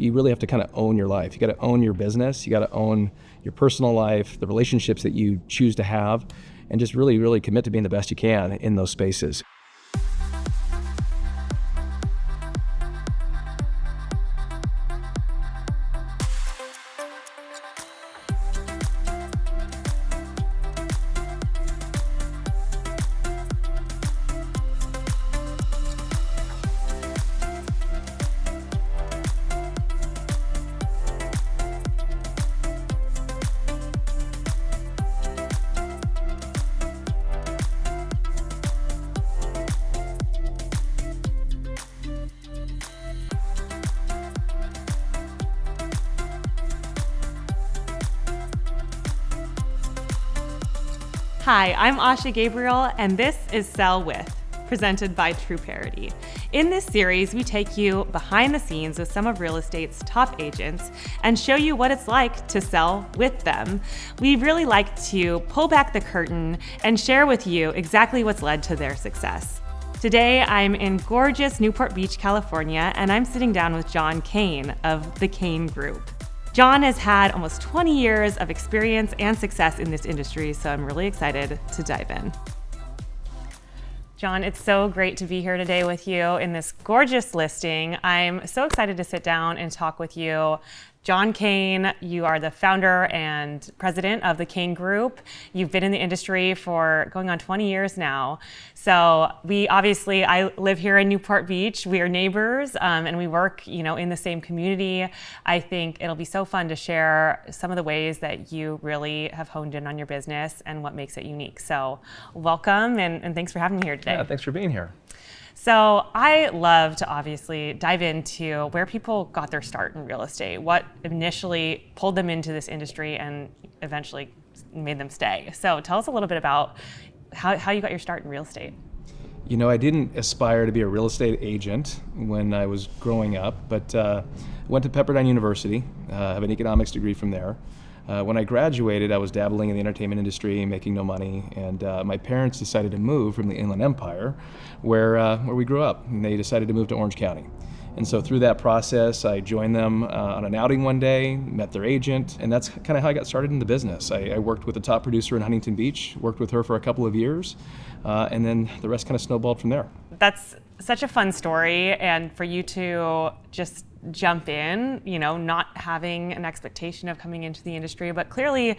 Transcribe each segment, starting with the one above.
You really have to kind of own your life. You got to own your business. You got to own your personal life, the relationships that you choose to have, and just really, really commit to being the best you can in those spaces. Hi, I'm Asha Gabriel, and this is Sell With, presented by TrueParity. In this series, we take you behind the scenes with some of real estate's top agents and show you what it's like to sell with them. We really like to pull back the curtain and share with you exactly what's led to their success. Today, I'm in gorgeous Newport Beach, California, and I'm sitting down with John Cain of the CAIN Group. John has had almost 20 years of experience and success in this industry, so I'm really excited to dive in. John, it's so great to be here today with you in this gorgeous listing. I'm so excited to sit down and talk with you. John Cain, you are the founder and president of the CAIN Group. You've been in the industry for going on 20 years now. So I live here in Newport Beach. We are neighbors and we work, in the same community. I think it'll be so fun to share some of the ways that you really have honed in on your business and what makes it unique. So welcome and thanks for having me here today. Yeah, thanks for being here. So I love to obviously dive into where people got their start in real estate, what initially pulled them into this industry and eventually made them stay. So tell us a little bit about how you got your start in real estate. I didn't aspire to be a real estate agent when I was growing up, but went to Pepperdine University, have an economics degree from there. When I graduated, I was dabbling in the entertainment industry, making no money, and my parents decided to move from the Inland Empire, where we grew up, and they decided to move to Orange County. And so through that process, I joined them on an outing one day, met their agent, and that's kind of how I got started in the business. I worked with a top producer in Huntington Beach, worked with her for a couple of years, and then the rest kind of snowballed from there. That's such a fun story, and for you to just jump in, not having an expectation of coming into the industry, but clearly,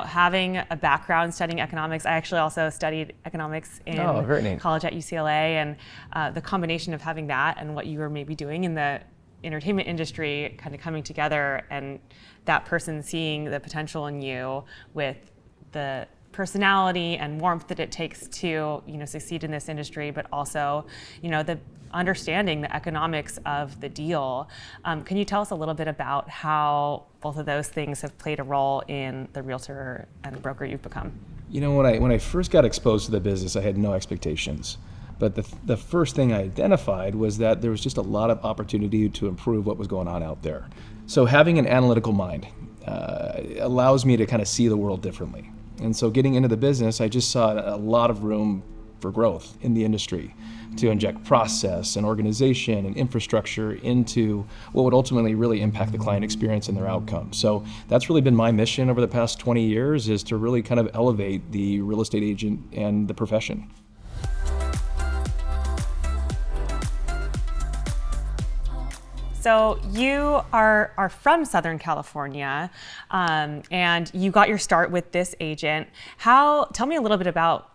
having a background studying economics. I actually also studied economics in college at UCLA, and the combination of having that and what you were maybe doing in the entertainment industry kind of coming together, and that person seeing the potential in you with the personality and warmth that it takes to succeed in this industry, but also the understanding the economics of the deal. Can you tell us a little bit about how both of those things have played a role in the realtor and broker you've become? When I first got exposed to the business, I had no expectations. But the first thing I identified was that there was just a lot of opportunity to improve what was going on out there. So having an analytical mind allows me to kind of see the world differently. And so getting into the business, I just saw a lot of room for growth in the industry, to inject process and organization and infrastructure into what would ultimately really impact the client experience and their outcome. So that's really been my mission over the past 20 years, is to really kind of elevate the real estate agent and the profession. So you are from Southern California, and you got your start with this agent. Tell me a little bit about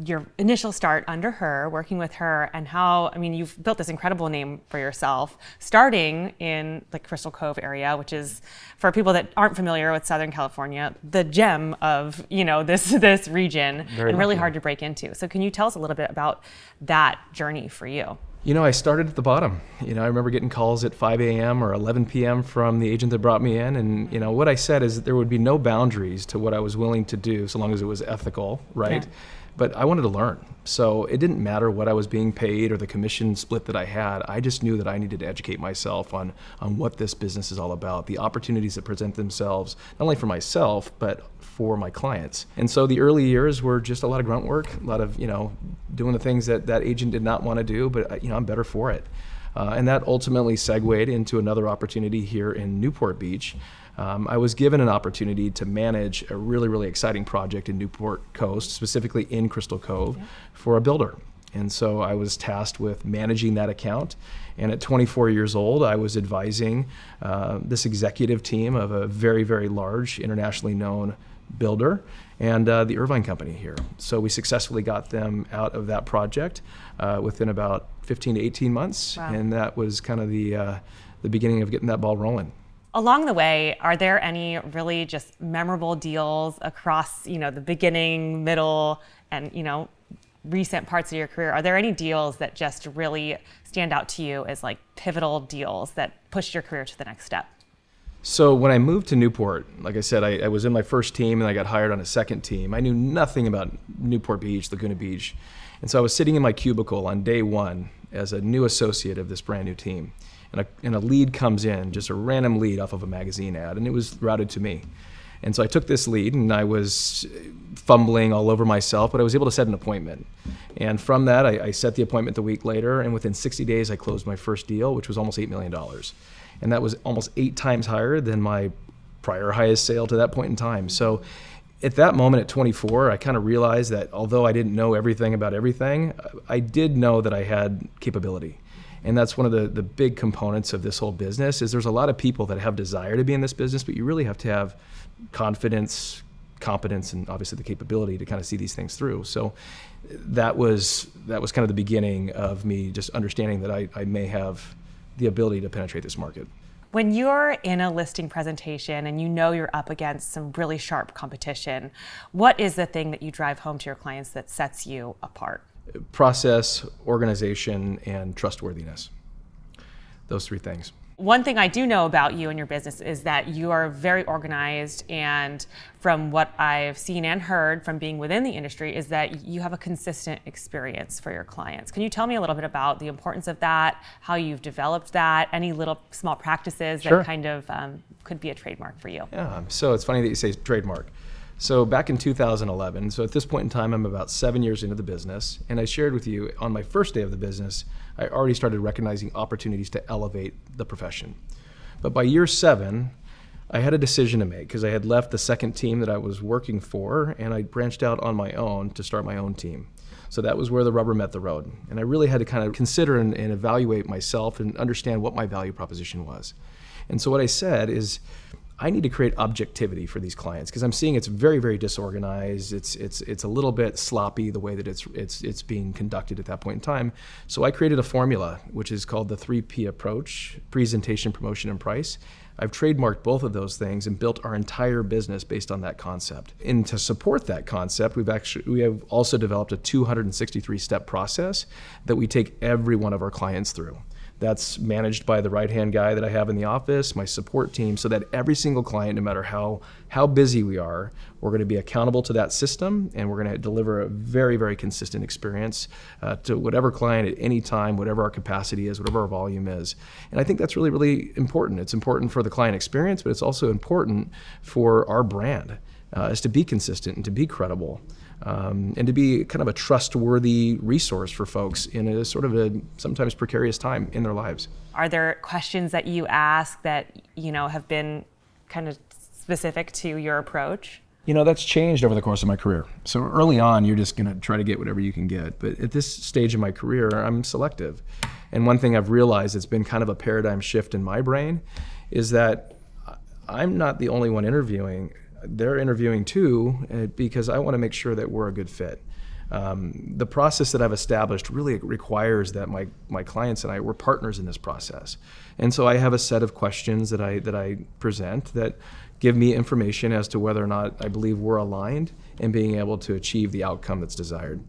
your initial start under her, working with her, and how, you've built this incredible name for yourself, starting in the Crystal Cove area, which is, for people that aren't familiar with Southern California, the gem of, this region, and really hard to break into. So can you tell us a little bit about that journey for you? I started at the bottom. I remember getting calls at 5 a.m. or 11 p.m. from the agent that brought me in. And, what I said is that there would be no boundaries to what I was willing to do, so long as it was ethical, right? Yeah. But I wanted to learn. So it didn't matter what I was being paid or the commission split that I had. I just knew that I needed to educate myself on what this business is all about, the opportunities that present themselves, not only for myself, but for my clients. And so the early years were just a lot of grunt work, a lot of, doing the things that agent did not want to do, but I'm better for it. And that ultimately segued into another opportunity here in Newport Beach. I was given an opportunity to manage a really, really exciting project in Newport Coast, specifically in Crystal Cove, for a builder. And so I was tasked with managing that account. And at 24 years old, I was advising this executive team of a very, very large, internationally known builder and the Irvine Company here. So we successfully got them out of that project within about 15 to 18 months. Wow. And that was kind of the beginning of getting that ball rolling. Along the way, are there any really just memorable deals across, the beginning, middle, and, recent parts of your career? Are there any deals that just really stand out to you as like pivotal deals that pushed your career to the next step? So when I moved to Newport, like I said, I was in my first team and I got hired on a second team. I knew nothing about Newport Beach, Laguna Beach. And so I was sitting in my cubicle on day one as a new associate of this brand new team. And a lead comes in, just a random lead off of a magazine ad, and it was routed to me. And so I took this lead, and I was fumbling all over myself, but I was able to set an appointment. And from that, I set the appointment the week later, and within 60 days, I closed my first deal, which was almost $8 million. And that was almost 8 times higher than my prior highest sale to that point in time. So at that moment at 24, I kind of realized that although I didn't know everything about everything, I did know that I had capability. And that's one of the big components of this whole business is there's a lot of people that have desire to be in this business, but you really have to have confidence, competence, and obviously the capability to kind of see these things through. So that was kind of the beginning of me just understanding that I may have the ability to penetrate this market. When you're in a listing presentation and you're up against some really sharp competition, what is the thing that you drive home to your clients that sets you apart? Process, organization, and trustworthiness. Those 3 things. One thing I do know about you and your business is that you are very organized, and from what I've seen and heard from being within the industry is that you have a consistent experience for your clients. Can you tell me a little bit about the importance of that, how you've developed that, any little small practices Sure. that kind of could be a trademark for you? Yeah, so it's funny that you say trademark. So back in 2011, so at this point in time, I'm about 7 years into the business, and I shared with you on my first day of the business, I already started recognizing opportunities to elevate the profession. But by year 7, I had a decision to make because I had left the second team that I was working for, and I branched out on my own to start my own team. So that was where the rubber met the road. And I really had to kind of consider and evaluate myself and understand what my value proposition was. And so what I said is, I need to create objectivity for these clients because I'm seeing it's very, very disorganized. It's a little bit sloppy the way that it's being conducted at that point in time. So I created a formula which is called the 3P approach: presentation, promotion, and price. I've trademarked both of those things and built our entire business based on that concept. And to support that concept, we have also developed a 263-step process that we take every one of our clients through. That's managed by the right-hand guy that I have in the office, my support team, so that every single client, no matter how busy we are, we're going to be accountable to that system, and we're going to deliver a very, very consistent experience to whatever client at any time, whatever our capacity is, whatever our volume is. And I think that's really, really important. It's important for the client experience, but it's also important for our brand, is to be consistent and to be credible. And to be kind of a trustworthy resource for folks in a sort of a sometimes precarious time in their lives. Are there questions that you ask that, have been kind of specific to your approach? That's changed over the course of my career. So early on, you're just going to try to get whatever you can get. But at this stage of my career, I'm selective. And one thing I've realized that's been kind of a paradigm shift in my brain is that I'm not the only one interviewing. They're interviewing too, because I want to make sure that we're a good fit. The process that I've established really requires that my clients and I, we're partners in this process. And so I have a set of questions that I present that give me information as to whether or not I believe we're aligned in being able to achieve the outcome that's desired.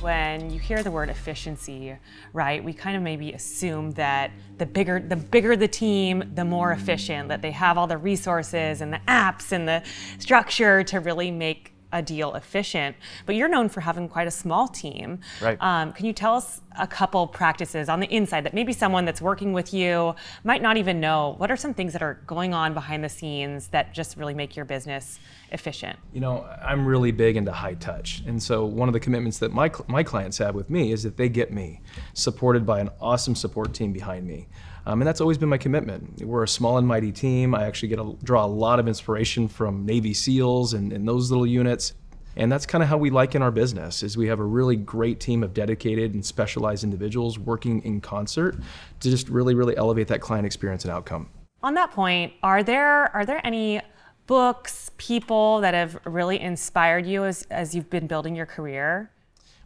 When you hear the word efficiency, right, we kind of maybe assume that the bigger the team, the more efficient, that they have all the resources and the apps and the structure to really make a deal efficient. But you're known for having quite a small team. Right. Can you tell us a couple practices on the inside that maybe someone that's working with you might not even know? What are some things that are going on behind the scenes that just really make your business efficient? I'm really big into high touch. And so one of the commitments that my clients have with me is that they get me supported by an awesome support team behind me. And that's always been my commitment. We're a small and mighty team. I actually get to draw a lot of inspiration from Navy SEALs and those little units. And that's kind of how we like in our business, is we have a really great team of dedicated and specialized individuals working in concert to just really, really elevate that client experience and outcome. On that point, are there any books, people that have really inspired you as you've been building your career?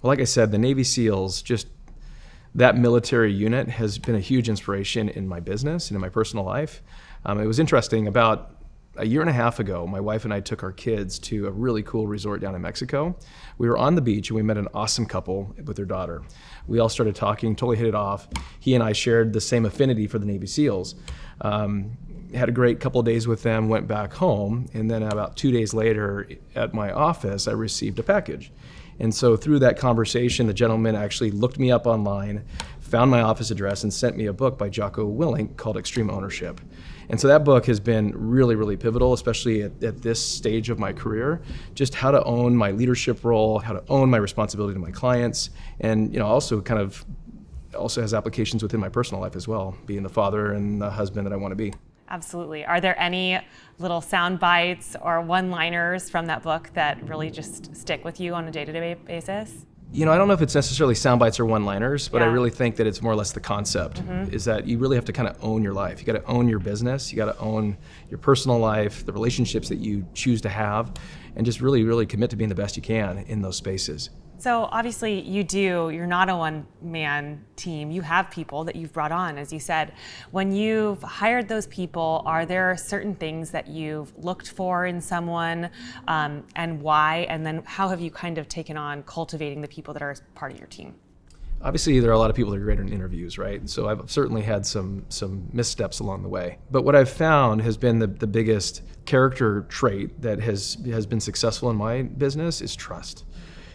Well, like I said, the Navy SEALs, just that military unit has been a huge inspiration in my business and in my personal life. It was interesting, about a year and a half ago, my wife and I took our kids to a really cool resort down in Mexico. We were on the beach and we met an awesome couple with their daughter. We all started talking, totally hit it off. He and I shared the same affinity for the Navy SEALs. Had a great couple of days with them, went back home, and then about 2 days later at my office, I received a package. And so through that conversation, the gentleman actually looked me up online, found my office address, and sent me a book by Jocko Willink called Extreme Ownership. And so that book has been really, really pivotal, especially at this stage of my career, just how to own my leadership role, how to own my responsibility to my clients, and also has applications within my personal life as well, being the father and the husband that I want to be. Absolutely. Are there any little sound bites or one-liners from that book that really just stick with you on a day-to-day basis? I don't know if it's necessarily sound bites or one-liners, but Yeah. I really think that it's more or less the concept, is that you really have to kind of own your life. You got to own your business. You got to own your personal life, the relationships that you choose to have, and just really, really commit to being the best you can in those spaces. So obviously you're not a one-man team. You have people that you've brought on, as you said. When you've hired those people, are there certain things that you've looked for in someone, and why? And then how have you kind of taken on cultivating the people that are part of your team? Obviously, there are a lot of people that are great in interviews, right? So I've certainly had some missteps along the way. But what I've found has been the biggest character trait that has been successful in my business is trust.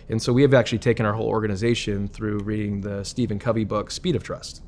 And so we have actually taken our whole organization through reading the Stephen Covey book, Speed of Trust.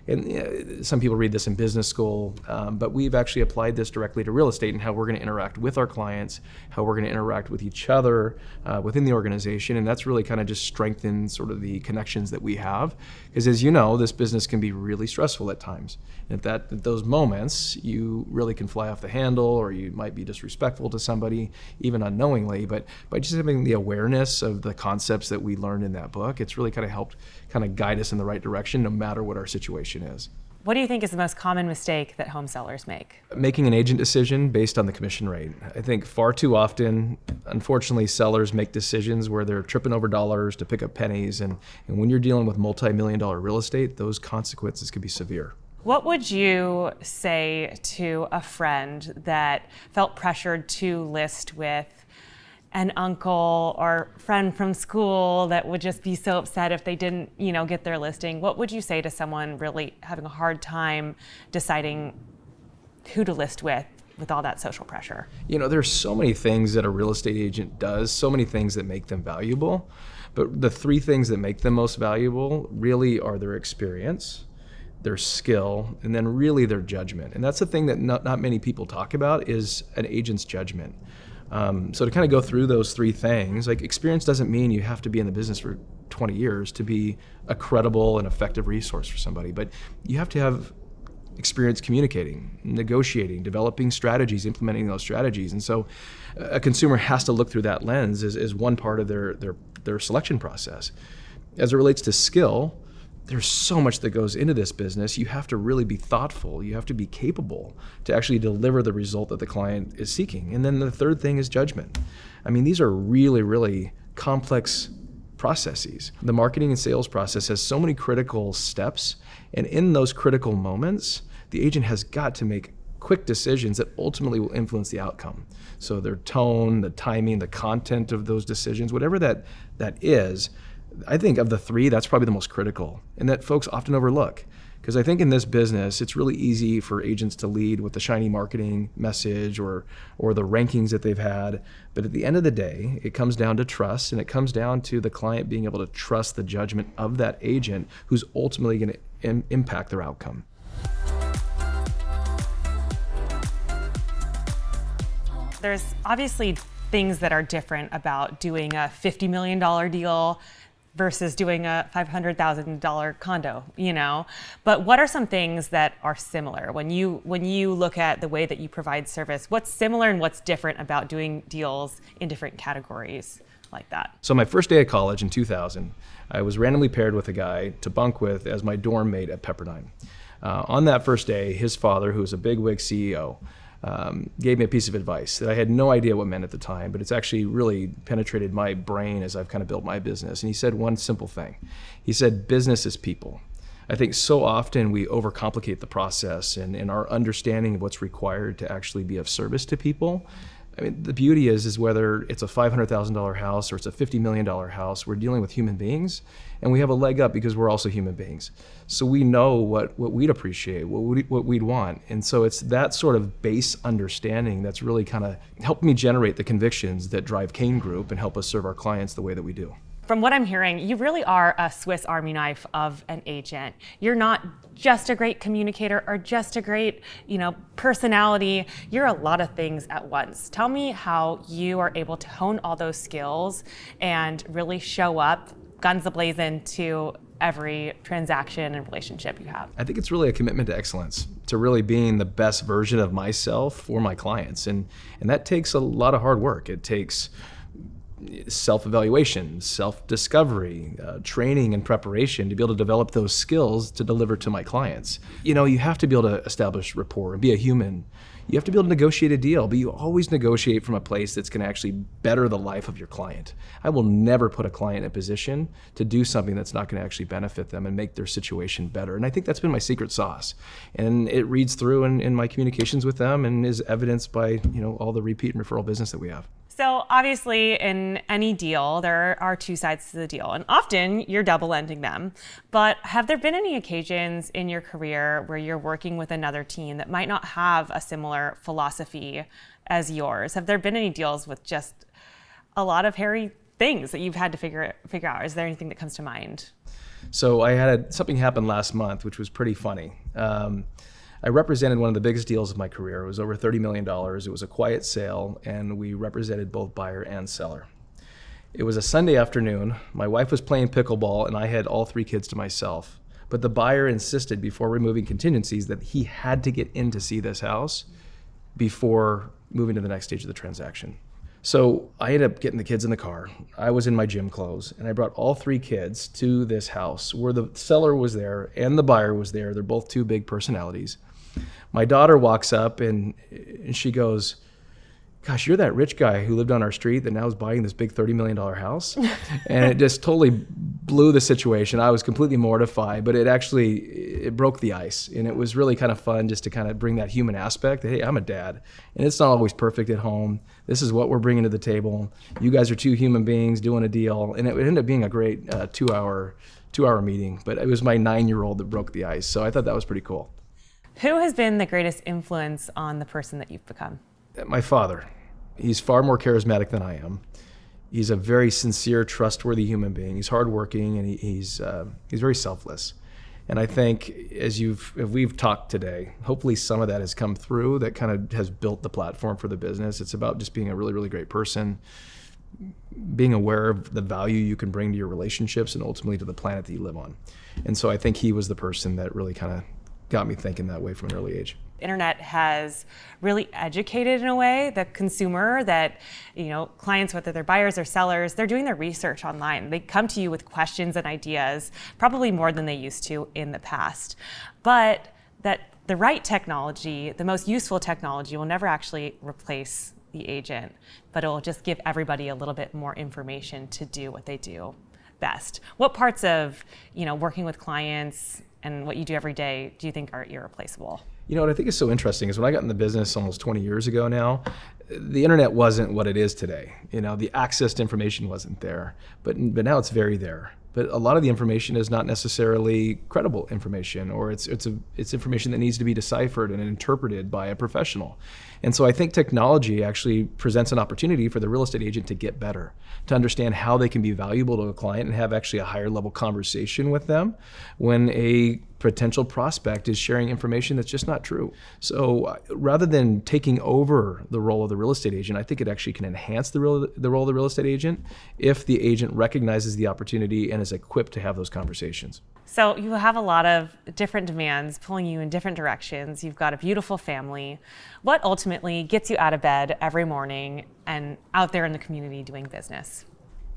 And some people read this in business school, but we've actually applied this directly to real estate and how we're going to interact with our clients, how we're going to interact with each other within the organization. And that's really kind of just strengthened sort of the connections that we have. Because as you know, this business can be really stressful at times. And at those moments, you really can fly off the handle, or you might be disrespectful to somebody, even unknowingly. But by just having the awareness of the concepts that we learned in that book, it's really kind of helped kind of guide us in the right direction, no matter what our situation is. What do you think is the most common mistake that home sellers make? Making an agent decision based on the commission rate. I think far too often, unfortunately, sellers make decisions where they're tripping over dollars to pick up pennies. And when you're dealing with multi-million-dollar real estate, those consequences can be severe. What would you say to a friend that felt pressured to list with an uncle or friend from school that would just be so upset if they didn't, get their listing? What would you say to someone really having a hard time deciding who to list with all that social pressure? There's so many things that a real estate agent does, so many things that make them valuable. But the three things that make them most valuable really are their experience, their skill, and then really their judgment. And that's the thing that not many people talk about, is an agent's judgment. So to kind of go through those three things, like, experience doesn't mean you have to be in the business for 20 years to be a credible and effective resource for somebody, but you have to have experience communicating, negotiating, developing strategies, implementing those strategies. And so a consumer has to look through that lens as one part of their selection process. As it relates to skill, there's so much that goes into this business. You have to really be thoughtful. You have to be capable to actually deliver the result that the client is seeking. And then the third thing is judgment. I mean, these are really, really complex processes. The marketing and sales process has so many critical steps. And in those critical moments, the agent has got to make quick decisions that ultimately will influence the outcome. So their tone, the timing, the content of those decisions, whatever that is, I think of the three, that's probably the most critical, and that folks often overlook. Because I think in this business, it's really easy for agents to lead with the shiny marketing message or the rankings that they've had. But at the end of the day, it comes down to trust, and it comes down to the client being able to trust the judgment of that agent who's ultimately going to impact their outcome. There's obviously things that are different about doing a $50 million deal versus doing a $500,000 condo, But what are some things that are similar when you look at the way that you provide service? What's similar and what's different about doing deals in different categories like that? So my first day of college in 2000, I was randomly paired with a guy to bunk with as my dorm mate at Pepperdine. On that first day, his father, who was a bigwig CEO, gave me a piece of advice that I had no idea what it meant at the time, but it's actually really penetrated my brain as I've kind of built my business. And he said one simple thing. He said, business is people. I think so often we overcomplicate the process and our understanding of what's required to actually be of service to people. I mean, the beauty is whether it's a $500,000 house or it's a $50 million house, we're dealing with human beings, and we have a leg up because we're also human beings. So we know what we'd appreciate, what we'd want. And so it's that sort of base understanding that's really kind of helped me generate the convictions that drive CAIN Group and help us serve our clients the way that we do. From what I'm hearing, you really are a Swiss Army knife of an agent. You're not just a great communicator or just a great, personality. You're a lot of things at once. Tell me how you are able to hone all those skills and really show up guns a-blazing to every transaction and relationship you have. I think it's really a commitment to excellence, to really being the best version of myself for my clients. And that takes a lot of hard work. It takes self-evaluation, self-discovery, training and preparation to be able to develop those skills to deliver to my clients. You have to be able to establish rapport and be a human. You have to be able to negotiate a deal, but you always negotiate from a place that's going to actually better the life of your client. I will never put a client in a position to do something that's not going to actually benefit them and make their situation better. And I think that's been my secret sauce. And it reads through in my communications with them and is evidenced by all the repeat and referral business that we have. So obviously in any deal, there are two sides to the deal, and often you're double-ending them. But have there been any occasions in your career where you're working with another team that might not have a similar philosophy as yours? Have there been any deals with just a lot of hairy things that you've had to figure out? Is there anything that comes to mind? So I had something happen last month, which was pretty funny. I represented one of the biggest deals of my career. It was over $30 million. It was a quiet sale, and we represented both buyer and seller. It was a Sunday afternoon. My wife was playing pickleball, and I had all 3 kids to myself. But the buyer insisted, before removing contingencies, that he had to get in to see this house before moving to the next stage of the transaction. So I ended up getting the kids in the car. I was in my gym clothes, and I brought all 3 kids to this house where the seller was there and the buyer was there. They're both 2 big personalities. My daughter walks up and she goes, "Gosh, you're that rich guy who lived on our street that now is buying this big $30 million house?" And it just totally blew the situation. I was completely mortified, but it broke the ice. And it was really kind of fun just to kind of bring that human aspect that, hey, I'm a dad, and it's not always perfect at home. This is what we're bringing to the table. You guys are 2 human beings doing a deal. And it ended up being a great 2-hour meeting, but it was my 9-year-old that broke the ice. So I thought that was pretty cool. Who has been the greatest influence on the person that you've become? My father. He's far more charismatic than I am. He's a very sincere, trustworthy human being. He's hardworking, and he's very selfless. And I think as we've talked today, hopefully some of that has come through that kind of has built the platform for the business. It's about just being a really, really great person, being aware of the value you can bring to your relationships and ultimately to the planet that you live on. And so I think he was the person that really kind of got me thinking that way from an early age. Internet has really educated in a way the consumer that, clients, whether they're buyers or sellers, they're doing their research online. They come to you with questions and ideas, probably more than they used to in the past. But that the right technology, the most useful technology, will never actually replace the agent, but it will just give everybody a little bit more information to do what they do best. What parts of, working with clients and what you do every day do you think are irreplaceable? What I think is so interesting is when I got in the business almost 20 years ago now, the internet wasn't what it is today. The access to information wasn't there, but now it's very there. but a lot of the information is not necessarily credible information, or it's information that needs to be deciphered and interpreted by a professional. And so I think technology actually presents an opportunity for the real estate agent to get better, to understand how they can be valuable to a client and have actually a higher level conversation with them when a potential prospect is sharing information that's just not true. So rather than taking over the role of the real estate agent, I think it actually can enhance the role of the real estate agent if the agent recognizes the opportunity and is equipped to have those conversations. So you have a lot of different demands pulling you in different directions. You've got a beautiful family. What ultimately gets you out of bed every morning and out there in the community doing business?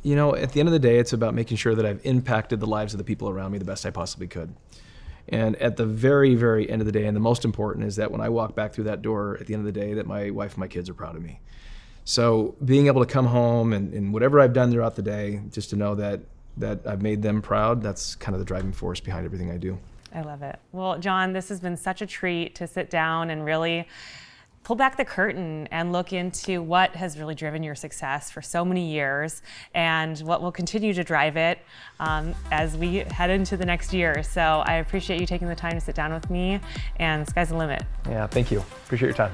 You know, at the end of the day, it's about making sure that I've impacted the lives of the people around me the best I possibly could. And at the very, very end of the day, and the most important is that when I walk back through that door at the end of the day, that my wife and my kids are proud of me. So being able to come home and whatever I've done throughout the day, just to know that I've made them proud, that's kind of the driving force behind everything I do. I love it. Well, John, this has been such a treat to sit down and really pull back the curtain and look into what has really driven your success for so many years and what will continue to drive it as we head into the next year. So I appreciate you taking the time to sit down with me, and the sky's the limit. Yeah, thank you. Appreciate your time.